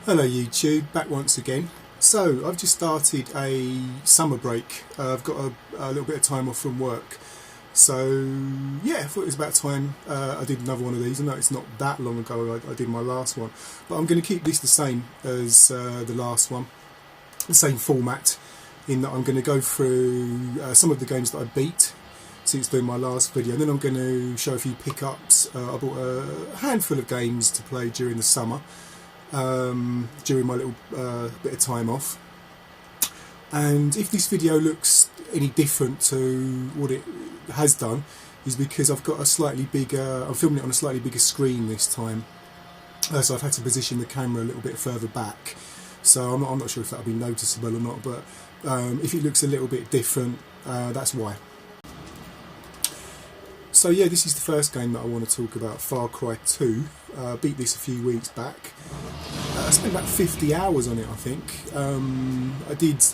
Hello YouTube, back once again. So I've just started a summer break. I've got a little bit of time off from work. So yeah, I thought it was about time I did another one of these. I know it's not that long ago I did my last one, but I'm going to keep this the same as the last one. The same format, in that I'm going to go through some of the games that I beat since doing my last video, and then I'm going to show a few pickups. I bought a handful of games to play during the summer. During my little bit of time off, and if this video looks any different to what it has done, is because I've got a slightly bigger, I'm filming it on a slightly bigger screen this time, so I've had to position the camera a little bit further back, so I'm not sure if that'll be noticeable or not, but if it looks a little bit different, that's why. So yeah, this is the first game that I want to talk about, Far Cry 2. Beat this a few weeks back. I spent about 50 hours on it, I think. I did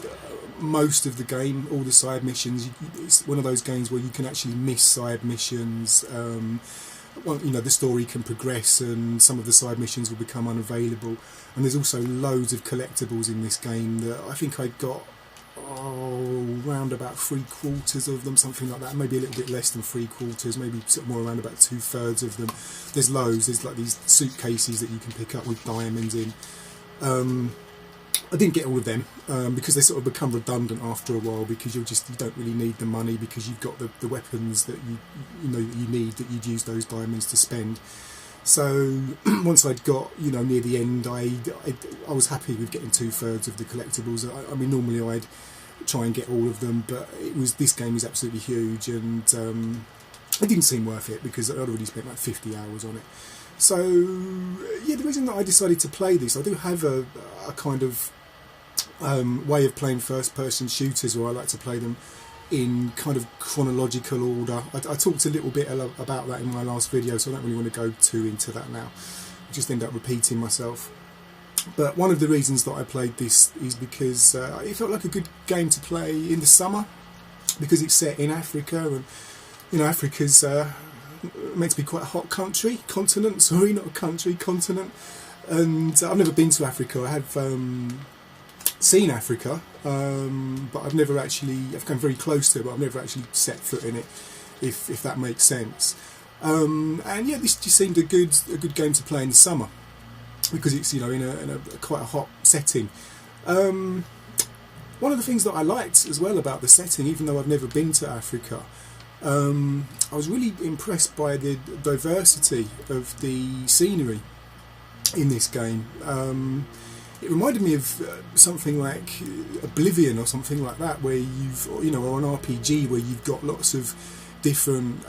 most of the game, all the side missions. It's one of those games where you can actually miss side missions. Well, you know, the story can progress and some of the side missions will become unavailable. And there's also loads of collectibles in this game that I think I got around about 3/4 of them, something like that, maybe a little bit less than 3/4, maybe sort of more around about 2/3 of them. There's loads. There's like these suitcases that you can pick up with diamonds in. I didn't get all of them because they sort of become redundant after a while, because you don't really need the money, because you've got the weapons that you know that you need, that you'd use those diamonds to spend. So once I'd got near the end, I was happy with getting 2/3 of the collectibles. I mean, normally I'd try and get all of them, but this game is absolutely huge, and it didn't seem worth it because I'd already spent like 50 hours on it. So yeah, the reason that I decided to play this, I do have a kind of way of playing first-person shooters where I like to play them in kind of chronological order. I talked a little bit about that in my last video, so I don't really want to go too into that now. I just end up repeating myself. But one of the reasons that I played this is because it felt like a good game to play in the summer, because it's set in Africa, and Africa's meant to be quite a hot continent, not a country, continent. And I've never been to Africa. I have seen Africa, but I've come very close to it, but I've never actually set foot in it, if that makes sense. And yeah, this just seemed a good game to play in the summer, because it's in a quite a hot setting. One of the things that I liked as well about the setting, even though I've never been to Africa, I was really impressed by the diversity of the scenery in this game. It reminded me of something like Oblivion or something like that, where or an RPG where you've got lots of different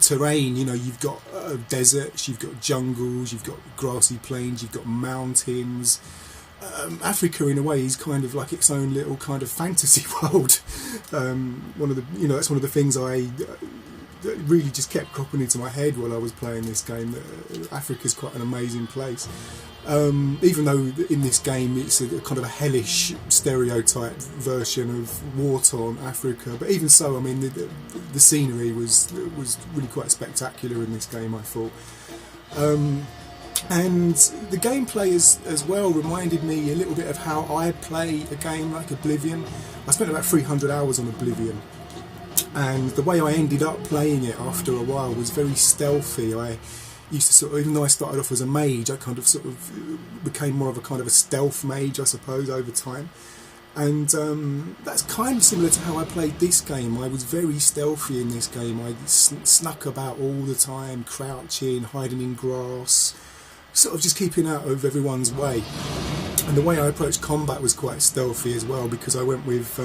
terrain. You've got deserts, you've got jungles, you've got grassy plains, you've got mountains. Africa, in a way, is kind of like its own little kind of fantasy world. That's one of the things that really just kept cropping into my head while I was playing this game. That Africa's quite an amazing place. Even though in this game it's a kind of a hellish stereotype version of war-torn Africa, but even so, I mean, the scenery was really quite spectacular in this game, I thought. And the gameplay as well reminded me a little bit of how I play a game like Oblivion. I spent about 300 hours on Oblivion, and the way I ended up playing it after a while was very stealthy. I used to even though I started off as a mage, I kind of became more of a kind of a stealth mage, I suppose, over time. And that's kind of similar to how I played this game. I was very stealthy in this game. I snuck about all the time, crouching, hiding in grass, sort of just keeping out of everyone's way. And the way I approached combat was quite stealthy as well, because I went with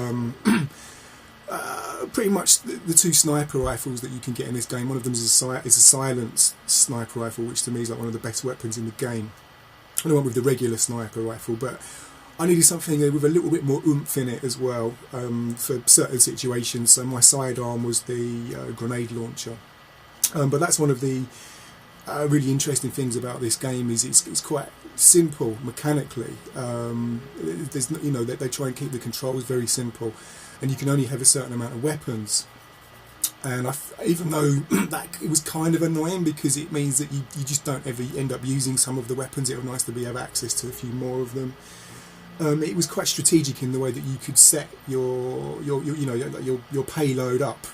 pretty much the two sniper rifles that you can get in this game. One of them is a silenced sniper rifle, which to me is like one of the best weapons in the game. And I went with the regular sniper rifle, but I needed something with a little bit more oomph in it as well, for certain situations. So my sidearm was the grenade launcher. But that's one of the really interesting things about this game, is it's quite simple mechanically. They try and keep the controls very simple, and you can only have a certain amount of weapons. And even though that it was kind of annoying because it means that you just don't ever end up using some of the weapons, it was nice to have access to a few more of them. It was quite strategic in the way that you could set your payload up.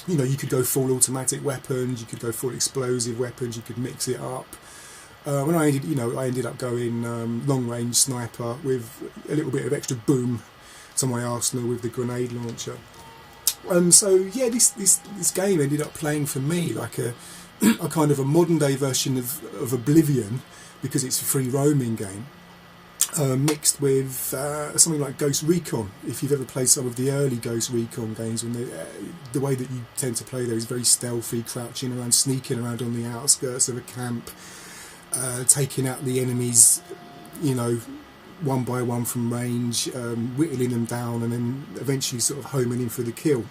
You could go full automatic weapons, you could go full explosive weapons, you could mix it up. When I ended up going long range sniper with a little bit of extra boom to my arsenal with the grenade launcher. So yeah, this game ended up playing for me like a kind of a modern day version of Oblivion, because it's a free roaming game, mixed with something like Ghost Recon. If you've ever played some of the early Ghost Recon games, when the way that you tend to play there is very stealthy, crouching around, sneaking around on the outskirts of a camp, taking out the enemies, one by one from range, whittling them down, and then eventually sort of homing in for the kill.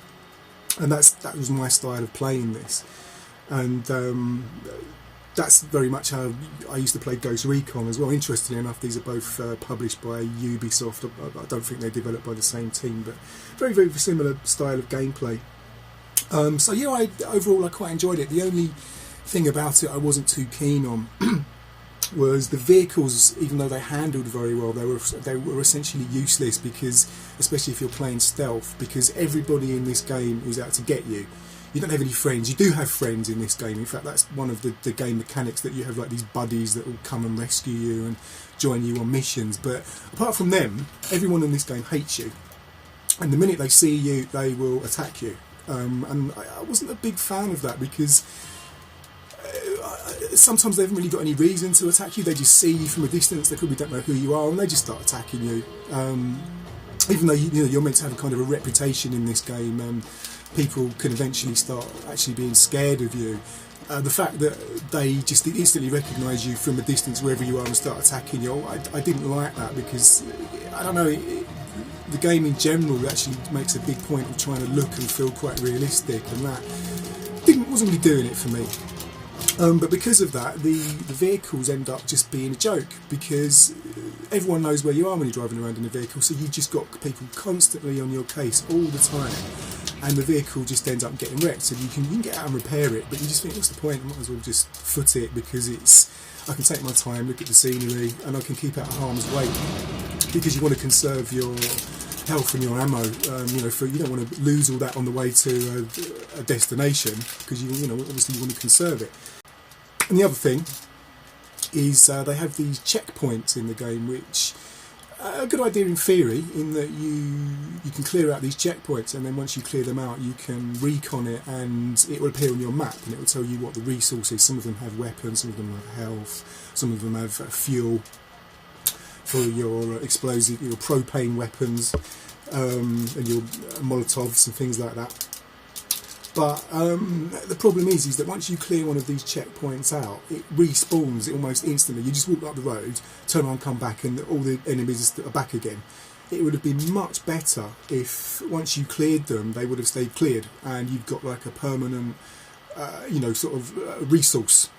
And that was my style of playing this, and that's very much how I used to play Ghost Recon as well. Interestingly enough, these are both published by Ubisoft. I don't think they're developed by the same team, but very, very similar style of gameplay. So yeah, overall I quite enjoyed it. The only thing about it I wasn't too keen on was the vehicles. Even though they handled very well, they were essentially useless, because, especially if you're playing stealth, because everybody in this game is out to get you. You don't have any friends. You do have friends in this game. In fact, that's one of the game mechanics, that you have like these buddies that will come and rescue you and join you on missions. But apart from them, everyone in this game hates you, and the minute they see you, they will attack you. And I wasn't a big fan of that, because sometimes they haven't really got any reason to attack you. They just see you from a distance, they probably don't know who you are, and they just start attacking you. Even though you're meant to have a kind of a reputation in this game, and people can eventually start actually being scared of you. The fact that they just instantly recognise you from a distance wherever you are and start attacking you, I didn't like that, because I don't know, the game in general actually makes a big point of trying to look and feel quite realistic, and that wasn't really doing it for me. But because of that, the vehicles end up just being a joke, because everyone knows where you are when you're driving around in a vehicle, so you just got people constantly on your case all the time, and the vehicle just ends up getting wrecked. So you can get out and repair it, but you just think, what's the point? I might as well just foot it, because I can take my time, look at the scenery, and I can keep out of harm's way, because you want to conserve your health and your ammo. You don't want to lose all that on the way to a destination, because obviously you want to conserve it. And the other thing is they have these checkpoints in the game, which are a good idea in theory, in that you can clear out these checkpoints, and then once you clear them out, you can recon it, and it will appear on your map, and it will tell you what the resource is. Some of them have weapons, some of them have health, some of them have fuel for your explosive, your propane weapons, and your Molotovs and things like that. But the problem is that once you clear one of these checkpoints out, it respawns almost instantly. You just walk up the road, turn around, come back, and all the enemies are back again. It would have been much better if, once you cleared them, they would have stayed cleared, and you've got like a permanent, resource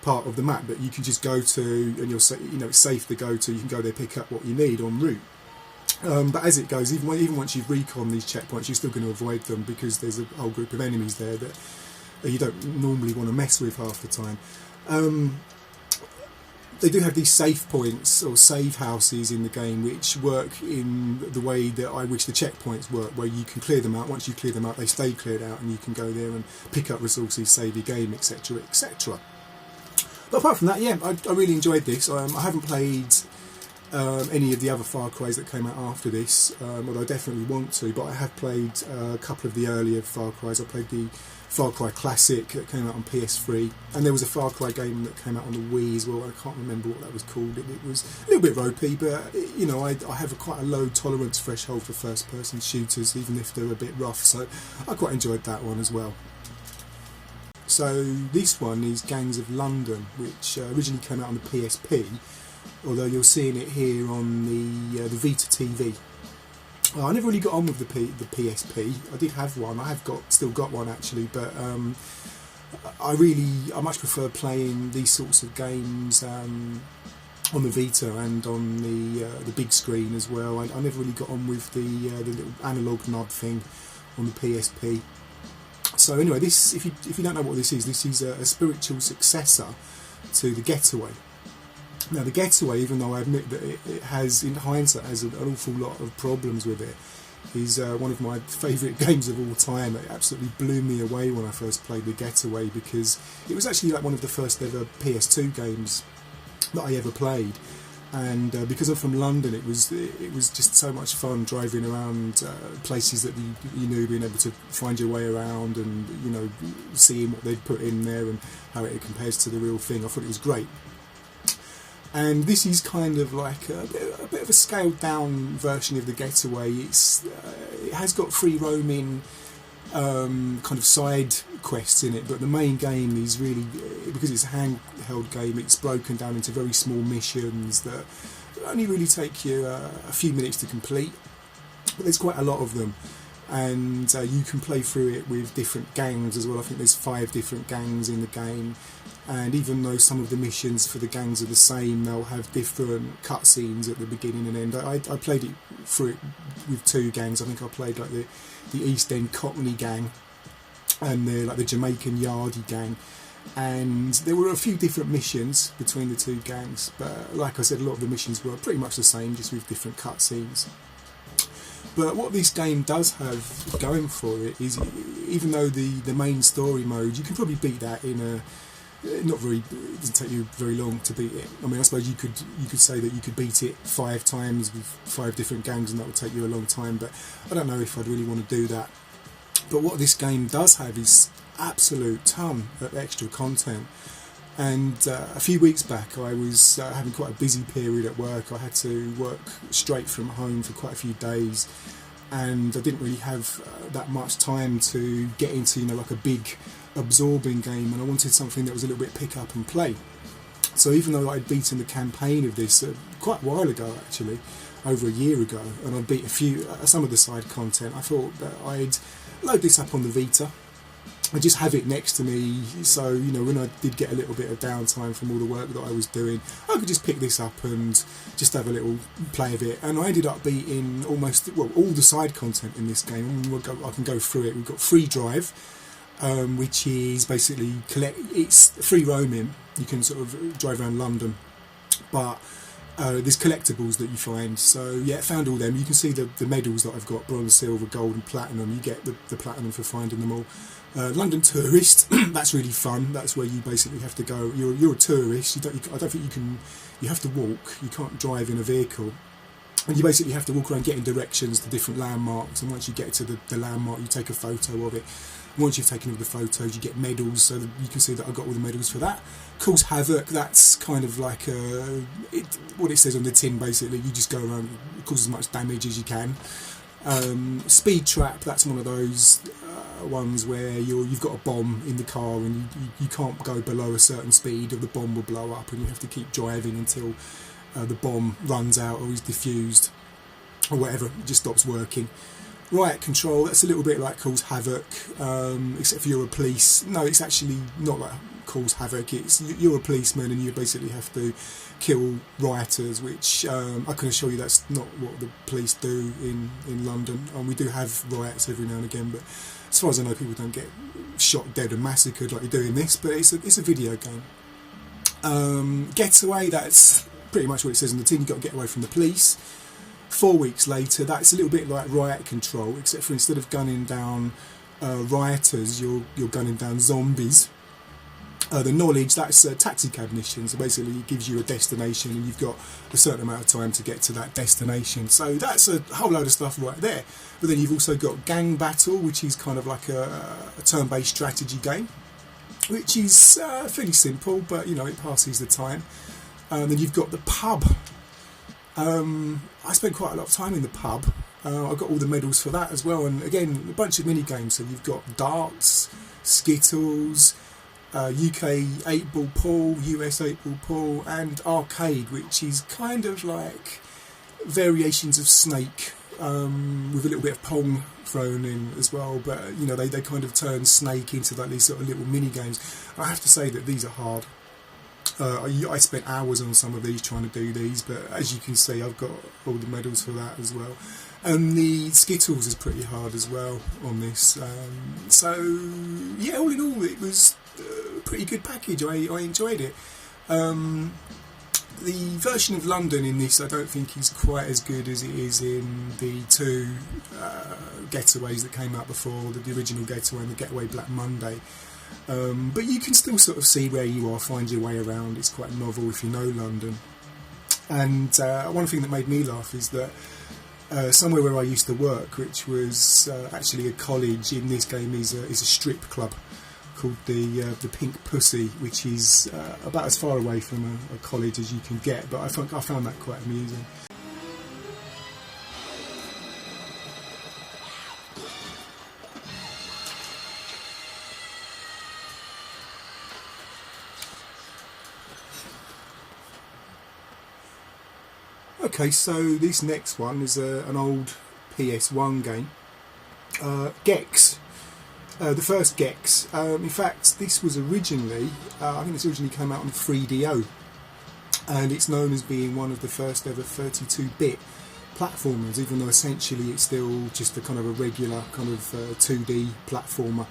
part of the map that you can just go to, and it's safe to go to. You can go there, pick up what you need en route. But as it goes, even once you've reconned these checkpoints, you're still going to avoid them, because there's a whole group of enemies there that you don't normally want to mess with half the time. They do have these save points or save houses in the game, which work in the way that I wish the checkpoints work, where you can clear them out. Once you clear them out, they stay cleared out, and you can go there and pick up resources, save your game, etc., etc. But apart from that, yeah, I really enjoyed this. I haven't played any of the other Far Crys that came out after this, although I definitely want to, but I have played a couple of the earlier Far Crys. I played the Far Cry Classic that came out on PS3, and there was a Far Cry game that came out on the Wii as well. I can't remember what that was called. It was a little bit ropey, but I have quite a low tolerance threshold for first person shooters, even if they're a bit rough, so I quite enjoyed that one as well. So this one is Gangs of London, which originally came out on the PSP, although you're seeing it here on the Vita TV. I never really got on with the PSP. I did have one. I have still got one actually, but I much prefer playing these sorts of games on the Vita and on the big screen as well. I never really got on with the little analog nod thing on the PSP. So anyway, this, if you don't know what this is a spiritual successor to the Getaway. Now the Getaway, even though I admit that it has, in hindsight, has an awful lot of problems with it, is one of my favourite games of all time. It absolutely blew me away when I first played the Getaway, because it was actually like one of the first ever PS2 games that I ever played. And because I'm from London, it was just so much fun driving around places that you knew, being able to find your way around, and you know, seeing what they'd put in there and how it compares to the real thing. I thought it was great. And this is kind of like a bit of a scaled down version of the Getaway. It has got free roaming kind of side quests in it, but the main game is really, because it's a handheld game, it's broken down into very small missions that only really take you a few minutes to complete, but there's quite a lot of them. And you can play through it with different gangs as well. I think there's 5 different gangs in the game, and even though some of the missions for the gangs are the same, they'll have different cutscenes at the beginning and end. I played it through it with 2 gangs. I think I played like the East End Cockney gang and the Jamaican Yardie gang, and there were a few different missions between the 2 gangs, but like I said, a lot of the missions were pretty much the same, just with different cutscenes. But what this game does have going for it is, even though the main story mode, you can probably beat that in a it doesn't take you very long to beat it. I mean, I suppose you could say that you could beat it 5 times with 5 different gangs, and that would take you a long time, but I don't know if I'd really want to do that. But what this game does have is absolute ton of extra content. And a few weeks back, I was having quite a busy period at work. I had to work straight from home for quite a few days, and I didn't really have that much time to get into, you know, like a big absorbing game, and I wanted something that was a little bit pick up and play. So even though I'd beaten the campaign of this quite a while ago, actually, over a year ago, and I'd beat some of the side content, I thought that I'd load this up on the Vita. I just have it next to me, so you know, when I did get a little bit of downtime from all the work that I was doing, I could just pick this up and just have a little play of it. And I ended up beating all the side content in this game. I can go through it. We've got Free Drive, which is basically it's free roaming. You can sort of drive around London, but there's collectibles that you find. So yeah, found all them. You can see the medals that I've got: bronze, silver, gold and platinum. You get the platinum for finding them all. London Tourist, that's really fun. That's where you basically have to go. You're a tourist. I don't think you can. You have to walk. You can't drive in a vehicle, and you basically have to walk around getting directions to different landmarks. And once you get to the landmark, you take a photo of it. Once you've taken all the photos, you get medals, so that you can see that I got all the medals for that. Cause Havoc, that's kind of like what it says on the tin. Basically, you just go around, cause as much damage as you can. Speed Trap, that's one of those ones where you've got a bomb in the car and you can't go below a certain speed or the bomb will blow up, and you have to keep driving until the bomb runs out or is diffused or whatever, it just stops working. Riot Control, that's a little bit like Cause Havoc, except for you're a police. No, it's actually not like Cause Havoc. You're a policeman and you basically have to kill rioters, which I can assure you that's not what the police do in London. We do have riots every now and again, but as far as I know, people don't get shot dead and massacred like you do in this. But it's a video game. Getaway, that's pretty much what it says in the tin. You've got to get away from the police. 4 weeks later, that's a little bit like Riot Control, except for instead of gunning down rioters, you're gunning down zombies. The Knowledge, that's taxi cab missions. So basically it gives you a destination and you've got a certain amount of time to get to that destination. So that's a whole load of stuff right there. But then you've also got Gang Battle, which is kind of like a turn-based strategy game, which is fairly simple, but you know, it passes the time. Then you've got the Pub. I spent quite a lot of time in the Pub. I got all the medals for that as well, and again a bunch of mini games. So you've got darts, Skittles, UK 8-ball pool, US 8-ball pool, and arcade, which is kind of like variations of Snake with a little bit of Pong thrown in as well. But you know, they kind of turn Snake into like these sort of little mini games. I have to say that these are hard. I spent hours on some of these trying to do these, but as you can see, I've got all the medals for that as well. And the Skittles is pretty hard as well on this. So yeah, all in all, it was a pretty good package. I enjoyed it. The version of London in this I don't think is quite as good as it is in the two Getaways that came out before, the original Getaway and the Getaway Black Monday. But you can still sort of see where you are, find your way around. It's quite novel if you know London. And one thing that made me laugh is that somewhere where I used to work, which was actually a college, in this game is a strip club called the Pink Pussy, which is about as far away from a college as you can get, but I found that quite amusing. Okay, so this next one is an old PS1 game, Gex. The first Gex. In fact, this was originally, I think this originally came out on 3DO, and it's known as being one of the first ever 32-bit platformers, even though essentially it's still just a kind of a regular kind of 2D platformer.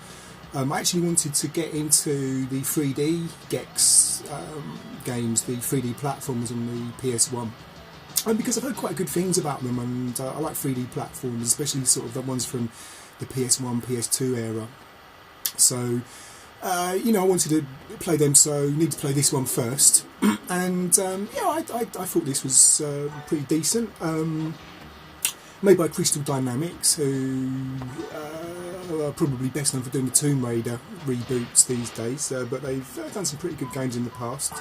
I actually wanted to get into the 3D Gex games, the 3D platformers on the PS1. Because I've heard quite good things about them, and I like 3D platforms, especially sort of the ones from the PS1, PS2 era. So, I wanted to play them, so need to play this one first. And I thought this was pretty decent. Made by Crystal Dynamics, who are probably best known for doing the Tomb Raider reboots these days, but they've done some pretty good games in the past.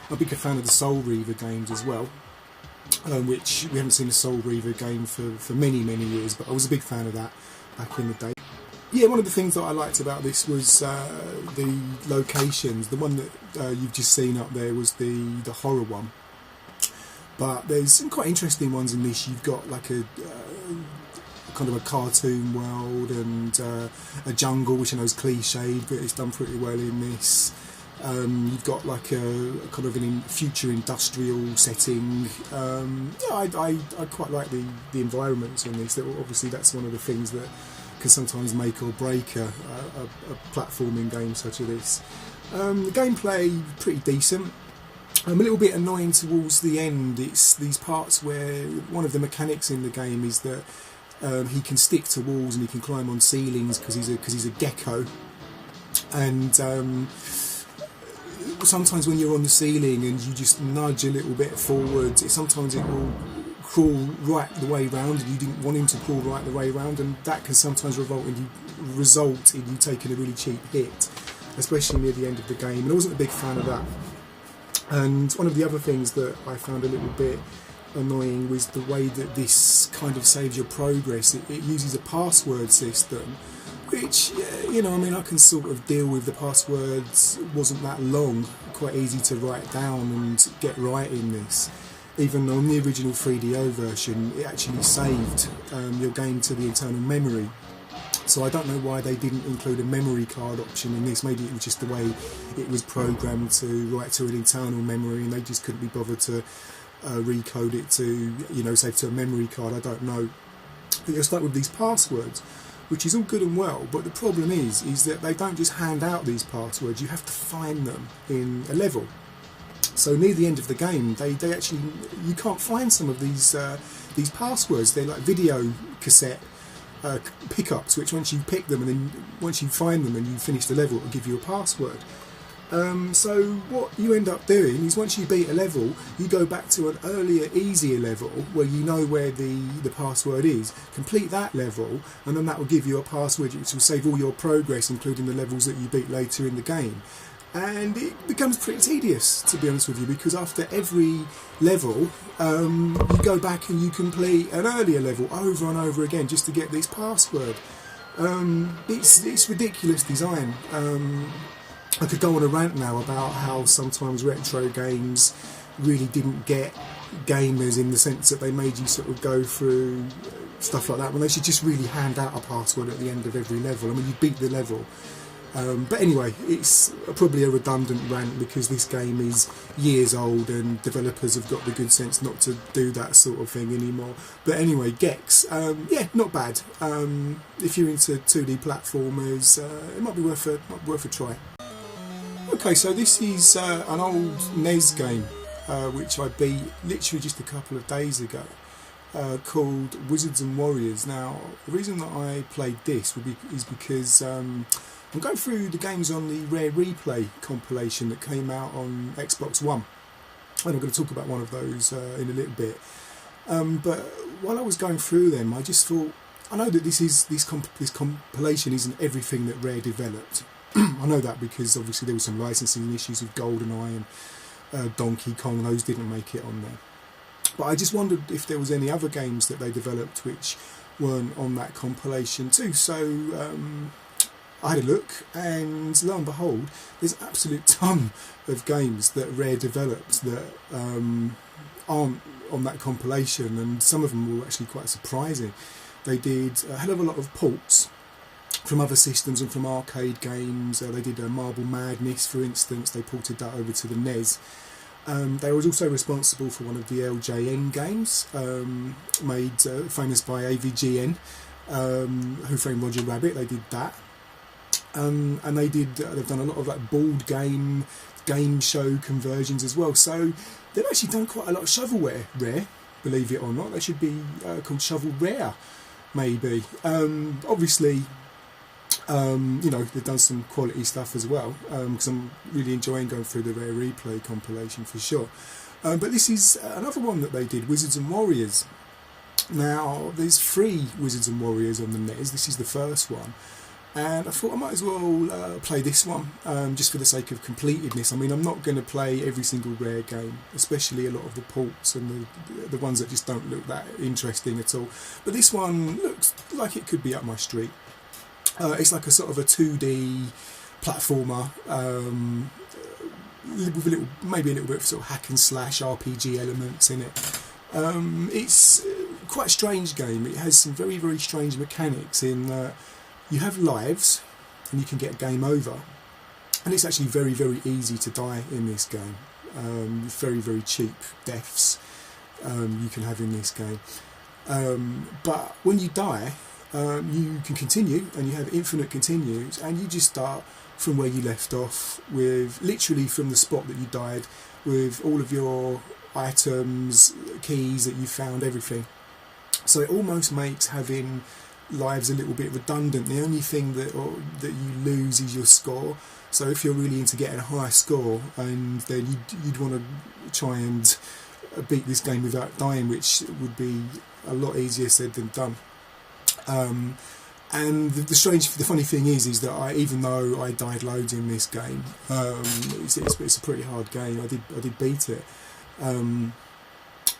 I'm a big fan of the Soul Reaver games as well. Which we haven't seen a Soul Reaver game for many years, but I was a big fan of that back in the day. Yeah, one of the things that I liked about this was the locations. The one that you've just seen up there was the horror one, but there's some quite interesting ones in this. You've got like a kind of a cartoon world and a jungle, which I know is cliched, but it's done pretty well in this. You've got like a kind of a future industrial setting. I quite like the environments in this. Obviously, that's one of the things that can sometimes make or break a platforming game such as this. The gameplay pretty decent. A little bit annoying towards the end. It's these parts where one of the mechanics in the game is that he can stick to walls and he can climb on ceilings because he's a gecko, and sometimes when you're on the ceiling and you just nudge a little bit forward, sometimes it will crawl right the way round and you didn't want him to crawl right the way round, and that can sometimes result in you taking a really cheap hit, especially near the end of the game, and I wasn't a big fan of that. And one of the other things that I found a little bit annoying was the way that this kind of saves your progress. It uses a password system, which, I can sort of deal with. The passwords wasn't that long, quite easy to write down and get right in this. Even on the original 3DO version, it actually saved your game to the internal memory. So I don't know why they didn't include a memory card option in this. Maybe it was just the way it was programmed to write to an internal memory, and they just couldn't be bothered to recode it to, save to a memory card. I don't know. But you're stuck with these passwords, which is all good and well, but the problem is that they don't just hand out these passwords. You have to find them in a level. So near the end of the game, they actually, you can't find some of these passwords. They're like video cassette pickups, which once you pick them and then once you find them and you finish the level, it'll give you a password. So what you end up doing is once you beat a level, you go back to an earlier, easier level where you know where the password is, complete that level, and then that will give you a password which will save all your progress, including the levels that you beat later in the game. And it becomes pretty tedious, to be honest with you, because after every level you go back and you complete an earlier level over and over again just to get this password. It's ridiculous design. I could go on a rant now about how sometimes retro games really didn't get gamers, in the sense that they made you sort of go through stuff like that when they should just really hand out a password at the end of every level. I mean, you beat the level But anyway, it's probably a redundant rant because this game is years old and developers have got the good sense not to do that sort of thing anymore. But anyway, Gex, yeah, not bad. If you're into 2D platformers, it might be worth a try. Okay, so this is an old NES game which I beat literally just a couple of days ago, called Wizards and Warriors. Now, the reason that I played this is because I'm going through the games on the Rare Replay compilation that came out on Xbox One, and I'm going to talk about one of those in a little bit. But while I was going through them, I just thought, I know that this compilation isn't everything that Rare developed. I know that because obviously there were some licensing issues with GoldenEye and Donkey Kong. Those didn't make it on there. But I just wondered if there was any other games that they developed which weren't on that compilation too. So I had a look, and lo and behold, there's an absolute ton of games that Rare developed that aren't on that compilation, and some of them were actually quite surprising. They did a hell of a lot of ports from other systems and from arcade games. They did Marble Madness, for instance. They ported that over to the NES. They were also responsible for one of the LJN games, made famous by AVGN, Who Framed Roger Rabbit. They did that. And they've done a lot of like board game show conversions as well. So they've actually done quite a lot of shovelware, Rare, believe it or not. They should be called Shovel Rare, maybe. Obviously, you know, they've done some quality stuff as well, because I'm really enjoying going through the Rare Replay compilation for sure. But this is another one that they did, Wizards and Warriors. Now, there's 3 Wizards and Warriors on the NES. This is the first one. And I thought I might as well play this one, just for the sake of completedness. I mean, I'm not going to play every single Rare game, especially a lot of the ports and the ones that just don't look that interesting at all. But this one looks like it could be up my street. It's like a sort of a 2D platformer, with maybe a little bit of sort of hack and slash RPG elements in it. It's quite a strange game. It has some very, very strange mechanics in that you have lives and you can get game over, and it's actually very, very easy to die in this game. Very, very cheap deaths you can have in this game. But when you die, you can continue, and you have infinite continues, and you just start from where you left off, with literally from the spot that you died, with all of your items, keys that you found, everything. So it almost makes having lives a little bit redundant. The only thing that you lose is your score. So if you're really into getting a high score, and then you'd want to try and beat this game without dying, which would be a lot easier said than done. And the funny thing is that even though I died loads in this game, it's a pretty hard game. I did beat it.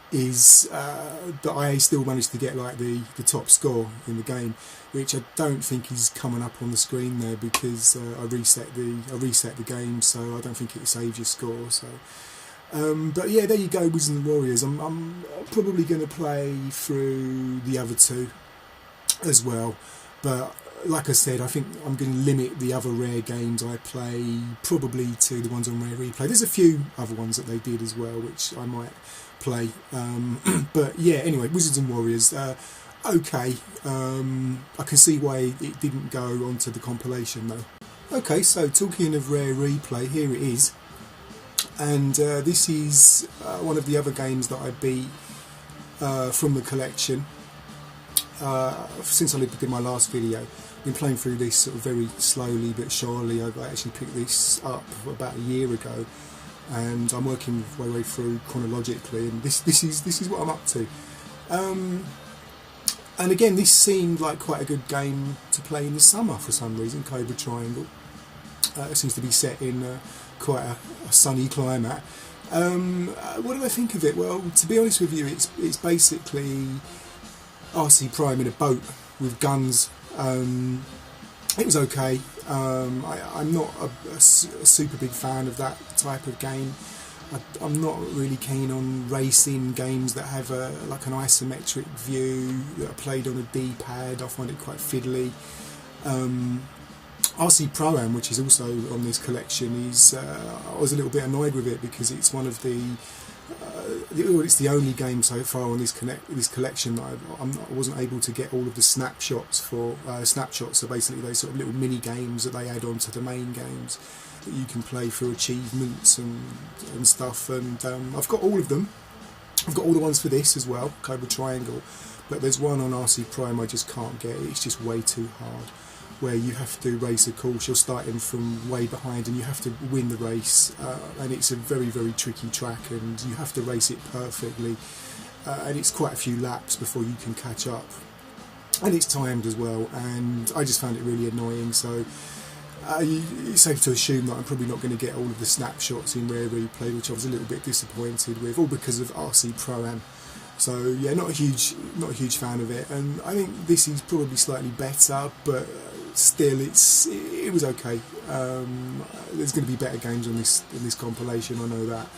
That I still managed to get like the top score in the game, which I don't think is coming up on the screen there, because I reset the game, so I don't think it saves your score. So, but yeah, there you go, Wizards and Warriors. I'm probably going to play through the other 2 as well, but like I said, I think I'm going to limit the other Rare games I play probably to the ones on Rare Replay. There's a few other ones that they did as well, which I might play. But yeah, anyway, Wizards and Warriors, okay. I can see why it didn't go onto the compilation though. Okay, so talking of Rare Replay, here it is. And this is one of the other games that I beat from the collection. Since I did my last video, I've been playing through this sort of very slowly but surely. I actually picked this up about a year ago, and I'm working my way through chronologically, and this is what I'm up to. And again, this seemed like quite a good game to play in the summer for some reason. Cobra Triangle. It seems to be set in quite a sunny climate. What did I think of it? Well, to be honest with you, it's basically RC Prime in a boat with guns. It was okay. I'm not a super big fan of that type of game. I'm not really keen on racing games that have like an isometric view that are played on a D-pad. I find it quite fiddly. RC Pro-Am, which is also on this collection, is I was a little bit annoyed with it because it's one of it's the only game so far on this collection that I wasn't able to get all of the snapshots for. Snapshots are basically those sort of little mini games that they add on to the main games that you can play for achievements and stuff. And I've got all of them. I've got all the ones for this as well, Cobra Triangle. But there's one on RC Prime I just can't get. It's just way too hard, where you have to race a course. You're starting from way behind and you have to win the race, and it's a very, very tricky track, and you have to race it perfectly, and it's quite a few laps before you can catch up, and it's timed as well, and I just found it really annoying. So it's safe to assume that I'm probably not going to get all of the snapshots in Rare Replay, which I was a little bit disappointed with, all because of RC Pro-Am. So yeah, not a huge fan of it, and I think this is probably slightly better, but still, it was okay. There's going to be better games on this compilation, I know that.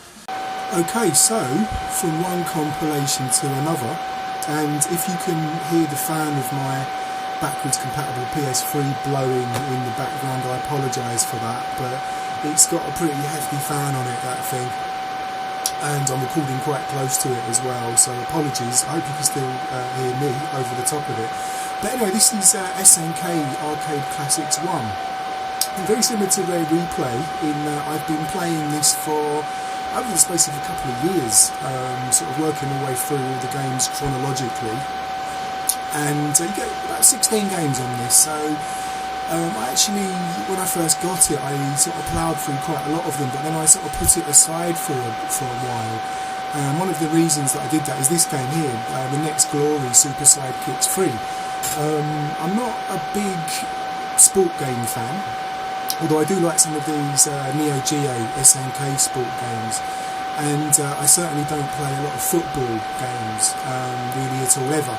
Okay, so from one compilation to another, and if you can hear the fan of my backwards compatible PS3 blowing in the background, I apologise for that, but it's got a pretty hefty fan on it, that thing. And I'm recording quite close to it as well, so apologies. I hope you can still hear me over the top of it. But anyway, this is SNK Arcade Classics 1. And very similar to Rare Replay, I've been playing this for over the space of a couple of years, sort of working my way through all the games chronologically. And you get about 16 games on this, so I actually, when I first got it, I sort of ploughed through quite a lot of them, but then I sort of put it aside for a while. And one of the reasons that I did that is this game here, The Next Glory Super Sidekicks 3. I'm not a big sport game fan, although I do like some of these Neo Geo SNK sport games, and I certainly don't play a lot of football games, really at all ever.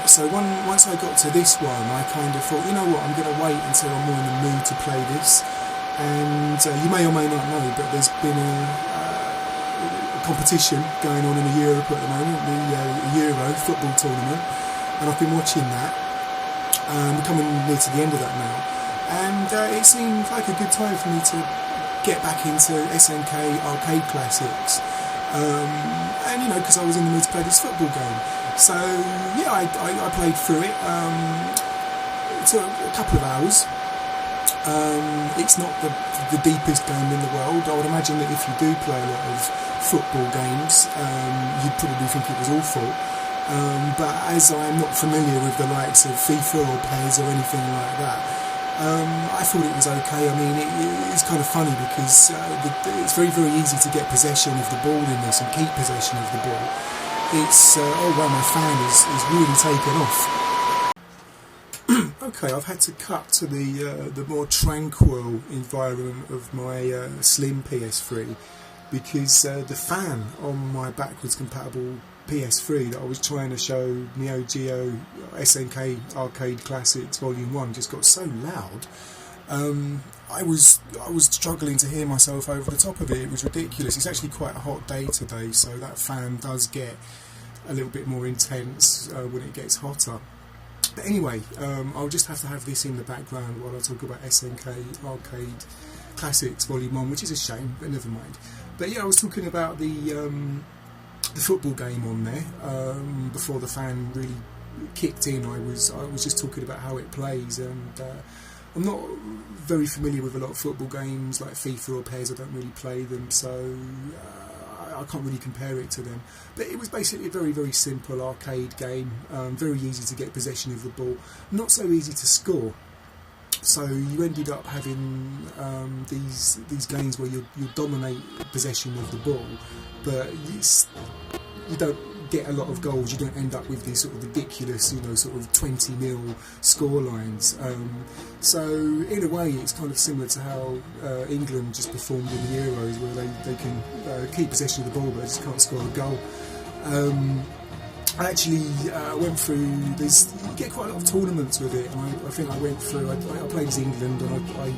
So once I got to this one, I kind of thought, you know what, I'm going to wait until I'm more in the mood to play this. And you may or may not know, but there's been a competition going on in Europe at the moment, the Euro football tournament, and I've been watching that. We're coming near to the end of that now, and it seemed like a good time for me to get back into SNK Arcade Classics, and you know, because I was in the mood to play this football game. So yeah, I played through it. It took a couple of hours. It's not the deepest game in the world. I would imagine that if you do play a lot of football games, you'd probably think it was awful. But as I'm not familiar with the likes of FIFA or PES or anything like that, I thought it was okay. I mean, it's kind of funny because it's very, very easy to get possession of the ball in this and keep possession of the ball. It's, oh wow, my fan is really taken off. Okay, I've had to cut to the more tranquil environment of my slim PS3 because the fan on my backwards compatible PS3 that I was trying to show Neo Geo SNK Arcade Classics Volume 1 just got so loud. I was struggling to hear myself over the top of it. It was ridiculous. It's actually quite a hot day today, so that fan does get a little bit more intense when it gets hotter. But anyway, I'll just have to have this in the background while I talk about SNK Arcade Classics Volume 1, which is a shame, but never mind. But yeah, I was talking about the football game on there before the fan really kicked in. I was just talking about how it plays, and I'm not very familiar with a lot of football games like FIFA or PES. I don't really play them, so I can't really compare it to them. But it was basically a very, very simple arcade game, very easy to get possession of the ball, not so easy to score. So you ended up having these games where you dominate possession of the ball, but you don't get a lot of goals. You don't end up with these sort of ridiculous, you know, sort of 20-0 score lines. So in a way, it's kind of similar to how England just performed in the Euros, where they can keep possession of the ball, but they just can't score a goal. I actually went through, you get quite a lot of tournaments with it, and I think I went through, I played as England, and I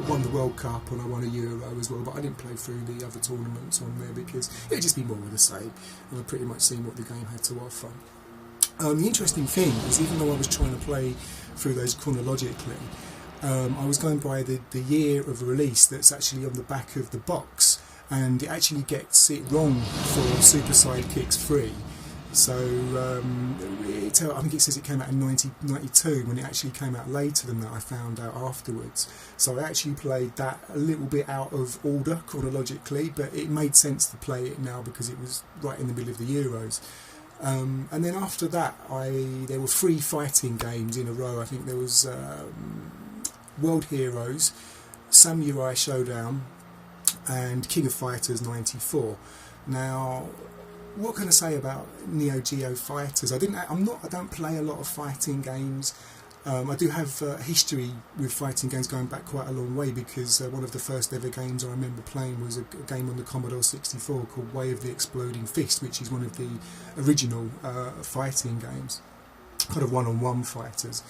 won the World Cup, and I won a Euro as well, but I didn't play through the other tournaments on there because it would just be more of the same, and I'd pretty much seen what the game had to offer. The interesting thing is, even though I was trying to play through those chronologically, I was going by the year of release that's actually on the back of the box, and it actually gets it wrong for Super Sidekicks 3. So I think it says it came out in 1992 when it actually came out later than that. I found out afterwards. So I actually played that a little bit out of order chronologically, but it made sense to play it now because it was right in the middle of the Euros. And then after that, there were 3 fighting games in a row. I think there was World Heroes, Samurai Showdown, and King of Fighters 94. Now, what can I say about Neo Geo Fighters? I don't play a lot of fighting games. I do have history with fighting games going back quite a long way, because one of the first ever games I remember playing was a game on the Commodore 64 called Way of the Exploding Fist, which is one of the original fighting games, kind of one-on-one fighters.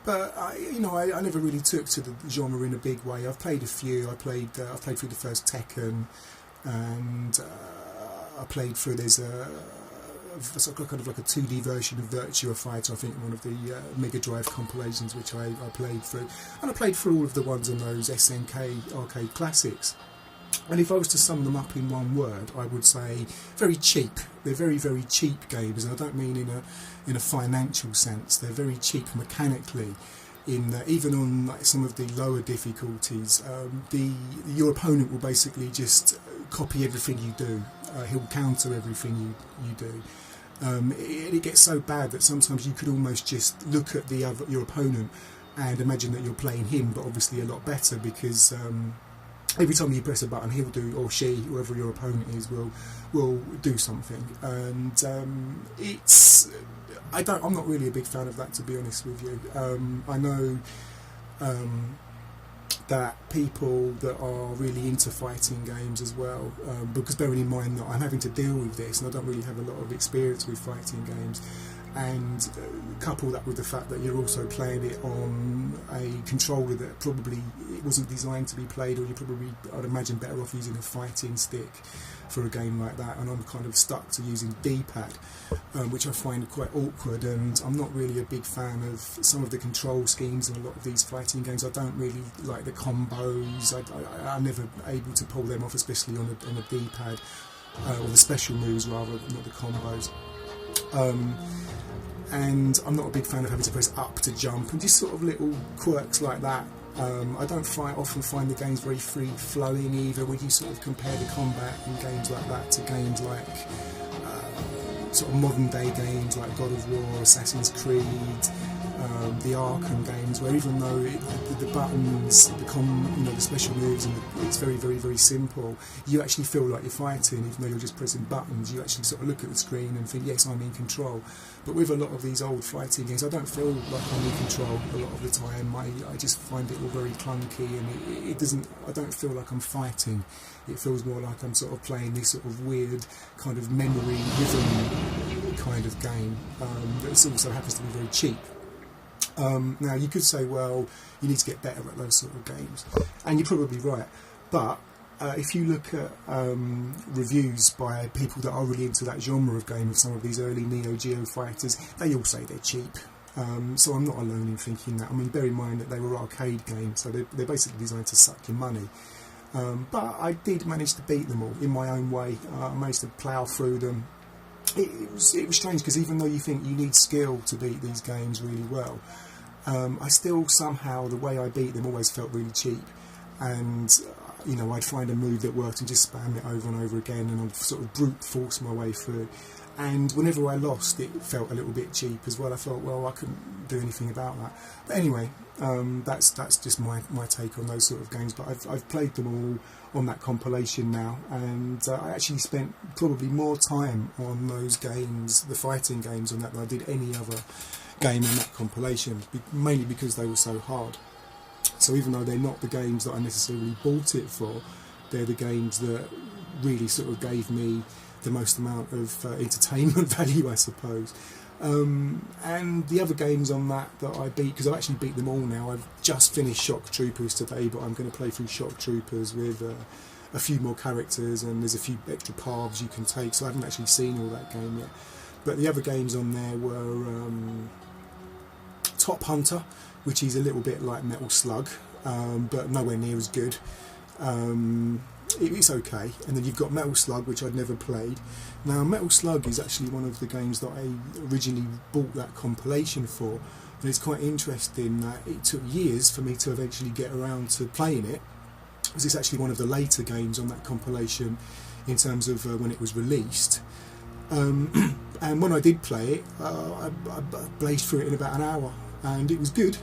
But I never really took to the genre in a big way. I've played a few. I played through the first Tekken, and I played through. There's a kind of like a 2D version of Virtua Fighter, I think, one of the Mega Drive compilations, which I played through. And I played through all of the ones on those SNK arcade classics. And if I was to sum them up in one word, I would say very cheap. They're very, very cheap games, and I don't mean in a financial sense. They're very cheap mechanically. Even on like some of the lower difficulties, your opponent will basically just copy everything you do. He'll counter everything you do. It gets so bad that sometimes you could almost just look at your opponent and imagine that you're playing him, but obviously a lot better, because every time you press a button, he'll do, or she, whoever your opponent is, will do something. And I'm not really a big fan of that, to be honest with you. I know that people that are really into fighting games as well, because bearing in mind that I'm having to deal with this and I don't really have a lot of experience with fighting games, and couple that with the fact that you're also playing it on a controller that probably it wasn't designed to be played, or I'd imagine better off using a fighting stick for a game like that, and I'm kind of stuck to using D-pad, which I find quite awkward, and I'm not really a big fan of some of the control schemes in a lot of these fighting games. I don't really like the combos. I'm never able to pull them off, especially on a D-pad, or the special moves rather, not the combos. And I'm not a big fan of having to press up to jump, and just sort of little quirks like that. I don't often find the games very free-flowing either, when you sort of compare the combat in games like that to games like sort of modern-day games like God of War, Assassin's Creed, the Arkham games, where even though the buttons, the special moves, and it's very, very, very simple, you actually feel like you're fighting, even though you're just pressing buttons. You actually sort of look at the screen and think, yes, I'm in control. But with a lot of these old fighting games, I don't feel like I'm in control a lot of the time. I just find it all very clunky, and I don't feel like I'm fighting. It feels more like I'm sort of playing this sort of weird kind of memory rhythm kind of game that also happens to be very cheap. Now you could say, well, you need to get better at those sort of games, and you're probably right, but if you look at reviews by people that are really into that genre of game, of some of these early Neo Geo fighters, they all say they're cheap. So I'm not alone in thinking that. I mean, bear in mind that they were arcade games, so they're basically designed to suck your money. But I did manage to beat them all in my own way. I managed to plough through them. It was strange, because even though you think you need skill to beat these games really well, I still somehow, the way I beat them always felt really cheap, and I'd find a move that worked and just spam it over and over again, and I'd sort of brute force my way through. And whenever I lost, it felt a little bit cheap as well. I thought, well, I couldn't do anything about that. But anyway, that's just my take on those sort of games. But I've played them all on that compilation now, and I actually spent probably more time on those games, the fighting games, on that than I did any other game on that compilation, mainly because they were so hard. So even though they're not the games that I necessarily bought it for, they're the games that really sort of gave me the most amount of entertainment value, I suppose. And the other games on that I beat, because I actually beat them all now. I've just finished Shock Troopers today, but I'm going to play through Shock Troopers with a few more characters, and there's a few extra paths you can take, so I haven't actually seen all that game yet. But the other games on there were Top Hunter, which is a little bit like Metal Slug, but nowhere near as good. It's okay. And then you've got Metal Slug, which I'd never played. Now, Metal Slug is actually one of the games that I originally bought that compilation for, and it's quite interesting that it took years for me to eventually get around to playing it, because it's actually one of the later games on that compilation in terms of when it was released. And when I did play it, I blazed through it in about an hour, and it was good,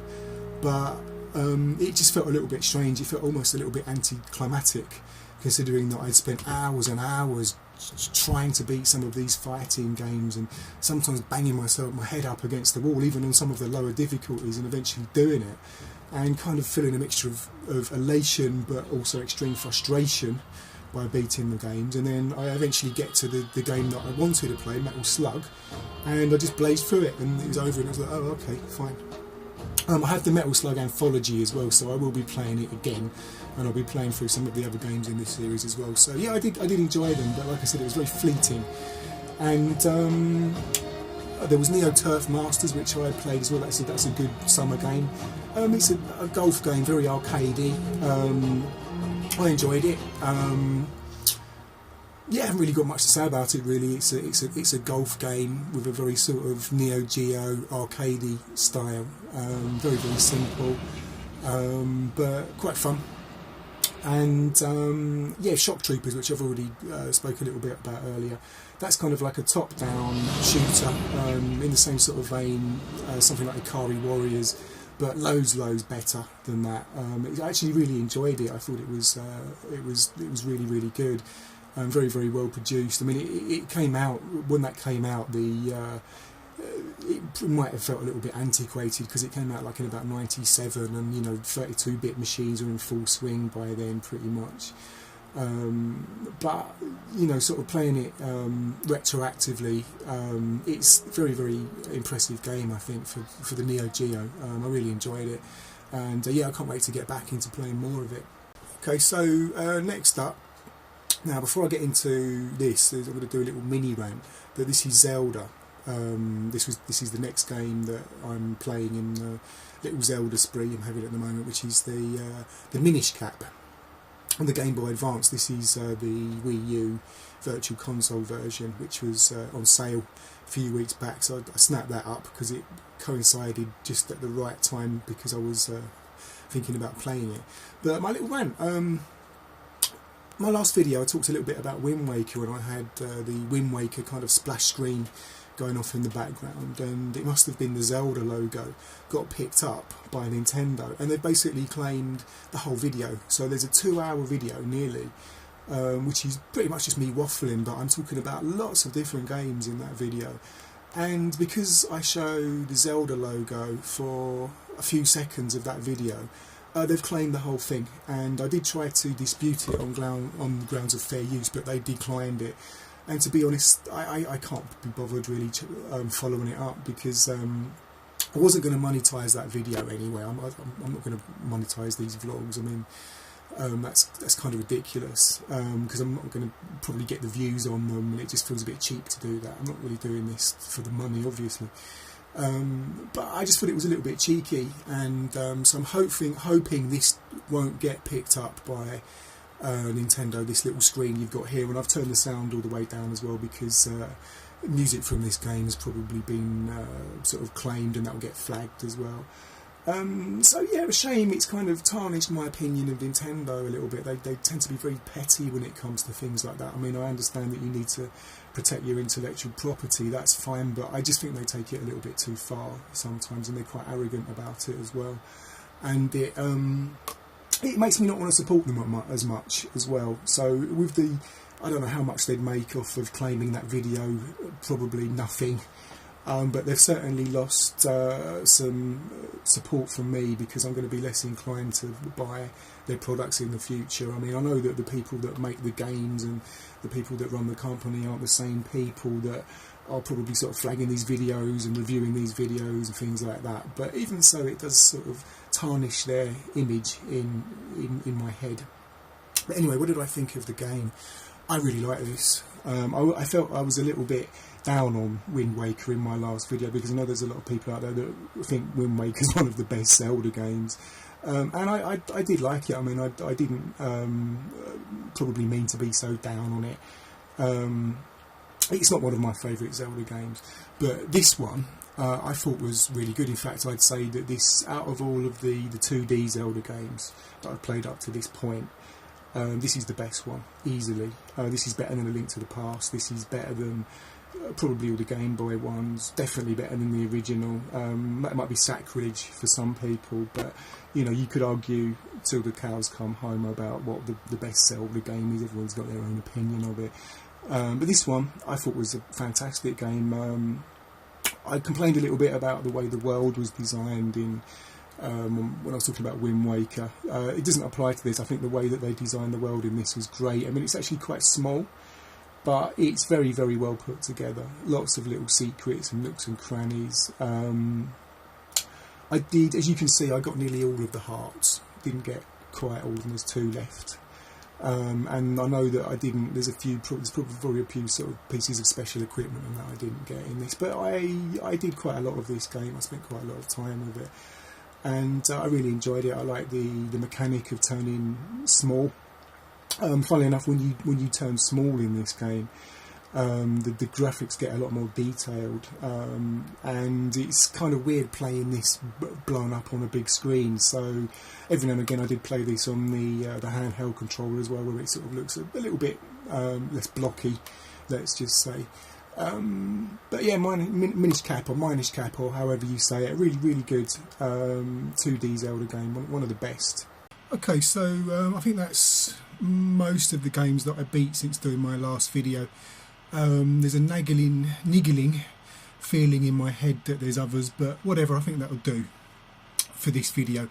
but it just felt a little bit strange. It felt almost a little bit anticlimactic, considering that I'd spent hours and hours trying to beat some of these fighting games, and sometimes banging my head up against the wall, even on some of the lower difficulties, and eventually doing it, and kind of feeling a mixture of elation but also extreme frustration by beating the games. And then I eventually get to the game that I wanted to play, Metal Slug, and I just blazed through it, and it was over, and I was like, oh, okay, fine. I have the Metal Slug anthology as well, so I will be playing it again, and I'll be playing through some of the other games in this series as well. So yeah, I did enjoy them, but like I said, it was very fleeting. And there was Neo Turf Masters, which I played as well. That's a good summer game. It's a golf game, very arcadey. I enjoyed it. Yeah, I haven't really got much to say about it really. It's a golf game with a very sort of Neo Geo arcadey style. Very, very simple, but quite fun. And yeah, Shock Troopers, which I've already spoke a little bit about earlier. That's kind of like a top-down shooter in the same sort of vein, something like Ikari Warriors, but loads better than that. I actually really enjoyed it. I thought it was really, really good. Very, very well produced. I mean, it came out, when that came out, it might have felt a little bit antiquated because it came out like in about 97, and you know, 32-bit machines are in full swing by then pretty much. But you know, sort of playing it retroactively, it's a very, very impressive game, I think, for the Neo Geo. I really enjoyed it, and yeah, I can't wait to get back into playing more of it. Okay, so next up. Now, before I get into this, I'm going to do a little mini rant. But this is Zelda. This is the next game that I'm playing in the little Zelda spree I'm having at the moment, which is the Minish Cap on the Game Boy Advance. This is the Wii U Virtual Console version, which was on sale a few weeks back. So I snapped that up because it coincided just at the right time, because I was thinking about playing it. But my little rant. My last video I talked a little bit about Wind Waker, and I had the Wind Waker kind of splash screen going off in the background, and it must have been the Zelda logo got picked up by Nintendo, and they've basically claimed the whole video. So there's a 2-hour video nearly, which is pretty much just me waffling, but I'm talking about lots of different games in that video. And because I show the Zelda logo for a few seconds of that video, they've claimed the whole thing, and I did try to dispute it on grounds of fair use, but they declined it. And to be honest, I can't be bothered really following it up, because I wasn't going to monetize that video anyway. I'm not going to monetize these vlogs. I mean, that's kind of ridiculous, because I'm not going to probably get the views on them, and it just feels a bit cheap to do that. I'm not really doing this for the money, obviously. But I just thought it was a little bit cheeky, and so I'm hoping this won't get picked up by Nintendo, this little screen you've got here. And I've turned the sound all the way down as well, because music from this game has probably been sort of claimed, and that will get flagged as well. So yeah, a shame. It's kind of tarnished my opinion of Nintendo a little bit. They tend to be very petty when it comes to things like that. I mean, I understand that you need to protect your intellectual property, that's fine, but I just think they take it a little bit too far sometimes, and they're quite arrogant about it as well. And it makes me not want to support them as much as well. So with the, I don't know how much they'd make off of claiming that video, probably nothing. But they've certainly lost some support from me, because I'm going to be less inclined to buy their products in the future. I mean, I know that the people that make the games and the people that run the company aren't the same people that are probably sort of flagging these videos and reviewing these videos and things like that. But even so, it does sort of tarnish their image in my head. But anyway, what did I think of the game? I really like this. I felt I was a little bit down on Wind Waker in my last video, because I know there's a lot of people out there that think Wind Waker is one of the best Zelda games, and I did like it. I mean, I didn't probably mean to be so down on it. It's not one of my favourite Zelda games, but this one I thought was really good. In fact, I'd say that this, out of all of the 2D Zelda games that I've played up to this point, this is the best one, easily. This is better than A Link to the Past. This is better than probably all the Game Boy ones. Definitely better than the original. That might be sacrilege for some people, but you know, you could argue till the cows come home about what the best Zelda game is. Everyone's got their own opinion of it. But this one I thought was a fantastic game. I complained a little bit about the way the world was designed in when I was talking about Wind Waker. It doesn't apply to this. I think the way that they designed the world in this was great. I mean, it's actually quite small, but it's very, very well put together. Lots of little secrets and nooks and crannies. I did, as you can see, I got nearly all of the hearts. Didn't get quite all of them. There's 2 left. And I know that I didn't. There's probably a few sort of pieces of special equipment and that I didn't get in this. But I did quite a lot of this game. I spent quite a lot of time with it, and I really enjoyed it. I like the mechanic of turning small. Funnily enough, when you turn small in this game, the graphics get a lot more detailed, and it's kind of weird playing this blown up on a big screen. So every now and again I did play this on the handheld controller as well, where it sort of looks a little bit less blocky, let's just say. But yeah, Minish Cap or however you say it, really good 2D Zelda game, one of the best. Okay, so I think that's most of the games that I beat since doing my last video. There's a niggling feeling in my head that there's others, but whatever, I think that'll do for this video.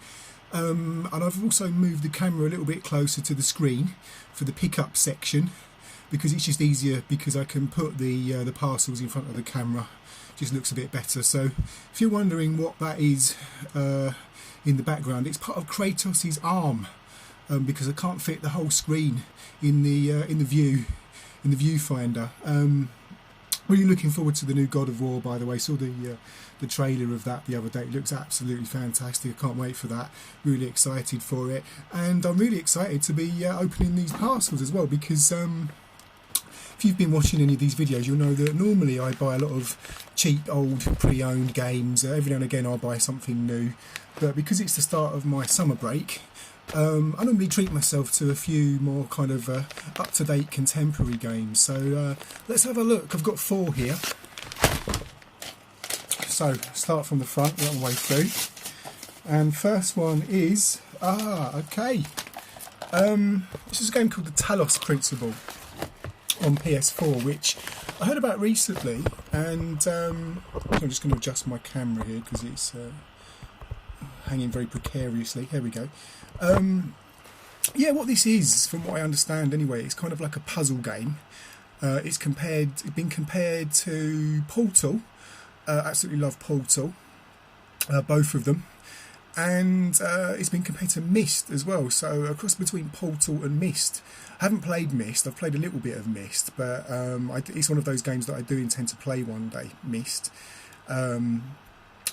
And I've also moved the camera a little bit closer to the screen for the pickup section, because it's just easier, because I can put the parcels in front of the camera. Just looks a bit better. So if you're wondering what that is in the background, it's part of Kratos' arm, because I can't fit the whole screen in the viewfinder. Really looking forward to the new God of War, by the way. Saw the trailer of that the other day. It looks absolutely fantastic. I can't wait for that. Really excited for it, and I'm really excited to be opening these parcels as well, because if you've been watching any of these videos, you'll know that normally I buy a lot of cheap old pre-owned games. Every now and again I'll buy something new, but because it's the start of my summer break, I normally treat myself to a few more kind of up-to-date contemporary games. So let's have a look. I've got 4 here. So start from the front, work my way through. And first one is okay. This is a game called the Talos Principle on PS4, which I heard about recently, and I'm just going to adjust my camera here because it's hanging very precariously. Here we go. Yeah, what this is, from what I understand anyway, it's kind of like a puzzle game. It's been compared to Portal. Absolutely love Portal, both of them, and it's been compared to Myst as well. So a cross between Portal and Myst. I haven't played Myst. I've played a little bit of Myst, but it's one of those games that I do intend to play one day, Myst,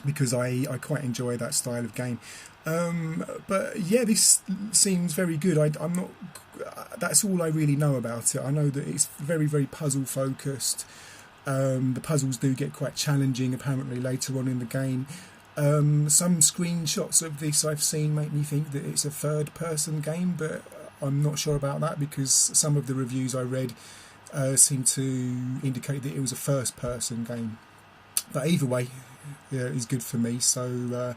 because I quite enjoy that style of game. But yeah, this seems very good. I'm not. That's all I really know about it. I know that it's very, very puzzle focused. The puzzles do get quite challenging apparently later on in the game. Some screenshots of this I've seen make me think that it's a third-person game, but I'm not sure about that, because some of the reviews I read seem to indicate that it was a first-person game. But either way, yeah, it's good for me. So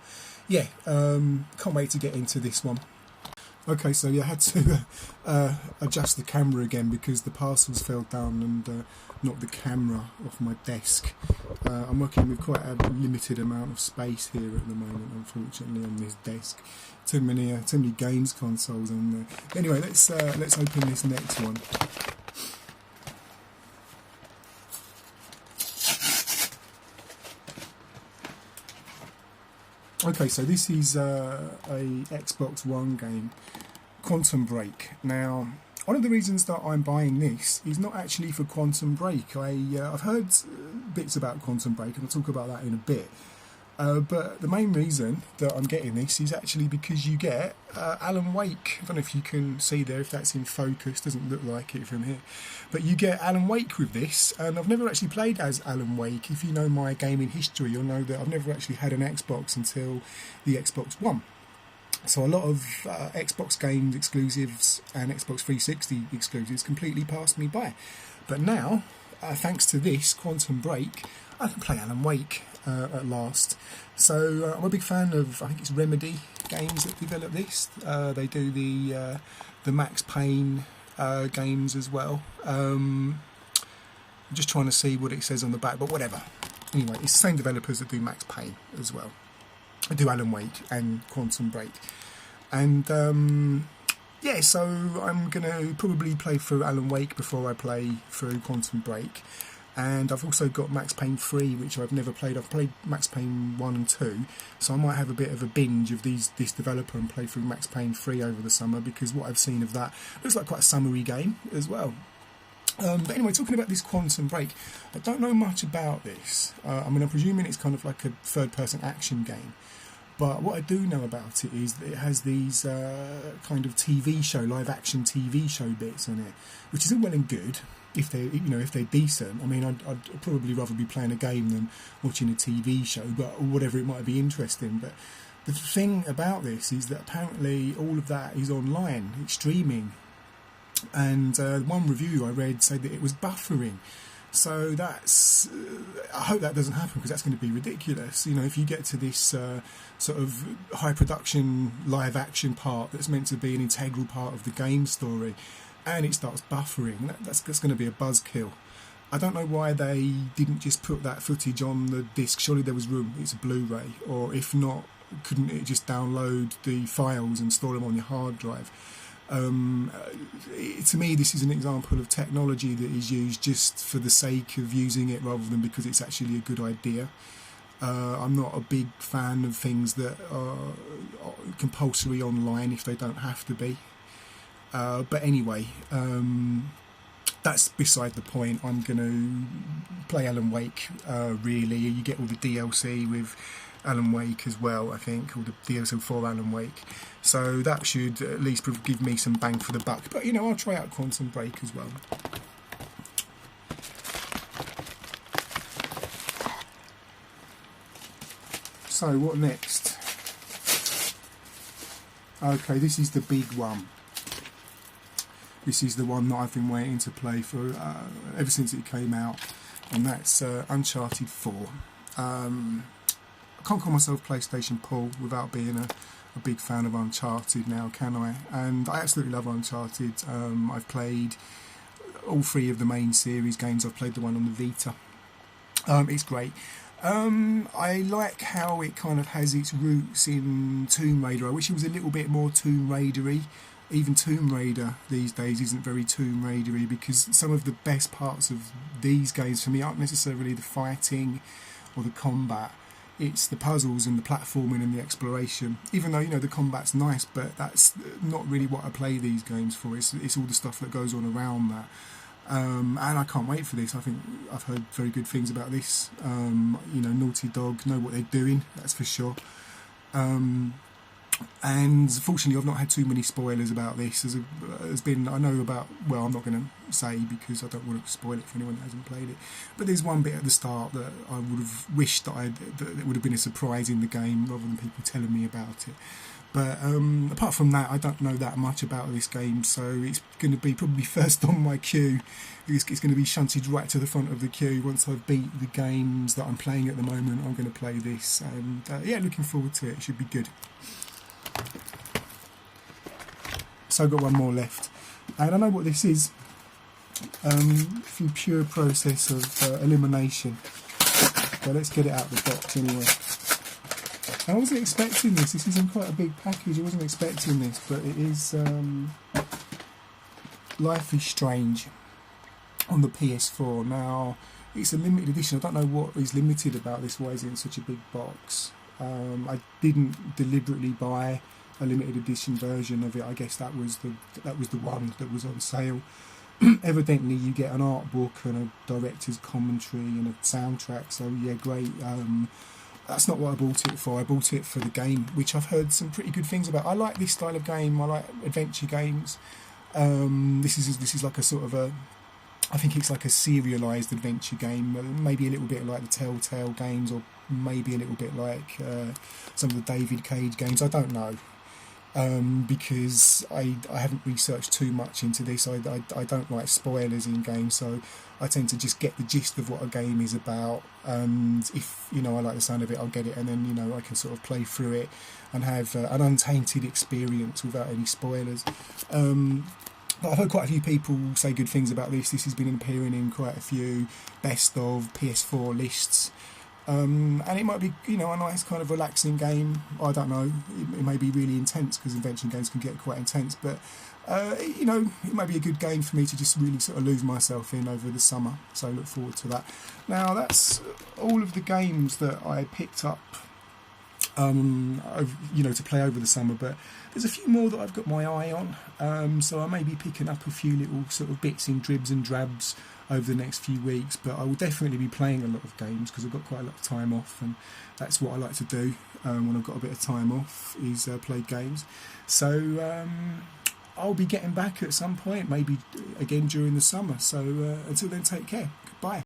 yeah, can't wait to get into this one. Okay, so yeah, I had to adjust the camera again because the parcels fell down and knocked the camera off my desk. I'm working with quite a limited amount of space here at the moment, unfortunately, on this desk. Too many games consoles on there. Anyway, let's open this next one. Okay, so this is a Xbox One game, Quantum Break. Now, One of the reasons that I'm buying this is not actually for Quantum Break. I've heard bits about Quantum Break, and I'll talk about that in a bit. But the main reason that I'm getting this is actually because you get Alan Wake. I don't know if you can see there, if that's in focus, doesn't look like it from here. But you get Alan Wake with this, and I've never actually played as Alan Wake. If you know my gaming history, you'll know that I've never actually had an Xbox until the Xbox One. So a lot of Xbox games exclusives and Xbox 360 exclusives completely passed me by. But now, thanks to this, Quantum Break, I can play Alan Wake at last. So I'm a big fan of, I think it's Remedy games that develop this. They do the Max Payne games as well. I'm just trying to see what it says on the back, but whatever. Anyway, it's the same developers that do Max Payne as well. I do Alan Wake and Quantum Break. And yeah, so I'm going to probably play through Alan Wake before I play through Quantum Break. And I've also got Max Payne 3, which I've never played. I've played Max Payne 1 and 2, so I might have a bit of a binge of this developer and play through Max Payne 3 over the summer, because what I've seen of that looks like quite a summery game as well. But anyway, talking about this Quantum Break, I don't know much about this. I mean, I'm presuming it's kind of like a third-person action game. But what I do know about it is that it has these kind of TV show, live-action TV show bits on it, which is all well and good if they, if they're decent. I mean, I'd probably rather be playing a game than watching a TV show, but whatever, it might be interesting. But the thing about this is that apparently all of that is online, it's streaming, and one review I read said that it was buffering. So that's, I hope that doesn't happen, because that's going to be ridiculous. If you get to this sort of high production live action part that's meant to be an integral part of the game story, and it starts buffering, that's going to be a buzzkill. I don't know why they didn't just put that footage on the disc. Surely there was room, it's a Blu-ray, or if not, couldn't it just download the files and store them on your hard drive? To me, this is an example of technology that is used just for the sake of using it, rather than because it's actually a good idea. I'm not a big fan of things that are compulsory online if they don't have to be. But anyway, that's beside the point. I'm going to play Alan Wake, really. You get all the DLC with Alan Wake as well, I think, or the DLC for Alan Wake. So that should at least give me some bang for the buck. But, I'll try out Quantum Break as well. So, what next? Okay, this is the big one. This is the one that I've been waiting to play for ever since it came out, and that's Uncharted 4. I can't call myself PlayStation Paul without being a big fan of Uncharted now, can I? And I absolutely love Uncharted. I've played all 3 of the main series games. I've played the one on the Vita. It's great. I like how it kind of has its roots in Tomb Raider. I wish it was a little bit more Tomb Raider-y. Even Tomb Raider these days isn't very Tomb Raider-y, because some of the best parts of these games for me aren't necessarily the fighting or the combat. It's the puzzles and the platforming and the exploration. Even though, the combat's nice, but that's not really what I play these games for. It's all the stuff that goes on around that. And I can't wait for this. I think I've heard very good things about this. Naughty Dog know what they're doing, that's for sure. And fortunately I've not had too many spoilers about this. I know about, well, I'm not going to say because I don't want to spoil it for anyone that hasn't played it, but there's one bit at the start that I would have wished that it would have been a surprise in the game rather than people telling me about it. But apart from that, I don't know that much about this game, so it's going to be probably first on my queue. It's going to be shunted right to the front of the queue. Once I've beat the games that I'm playing at the moment, I'm going to play this, and yeah, looking forward to it. It should be good. So I've got one more left, and I know what this is, through pure process of elimination. So let's get it out of the box anyway. I wasn't expecting this. This isn't quite a big package. I wasn't expecting this, but it is Life is Strange on the PS4. Now, it's a limited edition. I don't know what is limited about this. Why is it in such a big box? I didn't deliberately buy a limited edition version of it. I guess that was the one that was on sale. Evidently, you get an art book and a director's commentary and a soundtrack. So yeah, great. That's not what I bought it for. I bought it for the game, which I've heard some pretty good things about. I like this style of game. I like adventure games. This is like a sort of a, I think it's like a serialised adventure game, maybe a little bit like the Telltale games, or maybe a little bit like some of the David Cage games. I don't know, because I haven't researched too much into this. I don't like spoilers in games, so I tend to just get the gist of what a game is about, and if I like the sound of it, I'll get it, and then I can sort of play through it and have an untainted experience without any spoilers. But I've heard quite a few people say good things about this. This has been appearing in quite a few best of PS4 lists. And it might be, a nice kind of relaxing game. I don't know. It may be really intense, because adventure games can get quite intense. But, it may be a good game for me to just really sort of lose myself in over the summer. So I look forward to that. Now, that's all of the games that I picked up, to play over the summer. But there's a few more that I've got my eye on. So I may be picking up a few little sort of bits in dribs and drabs over the next few weeks, but I will definitely be playing a lot of games, because I've got quite a lot of time off, and that's what I like to do when I've got a bit of time off, is play games. So I'll be getting back at some point, maybe again during the summer. So until then, take care. Goodbye.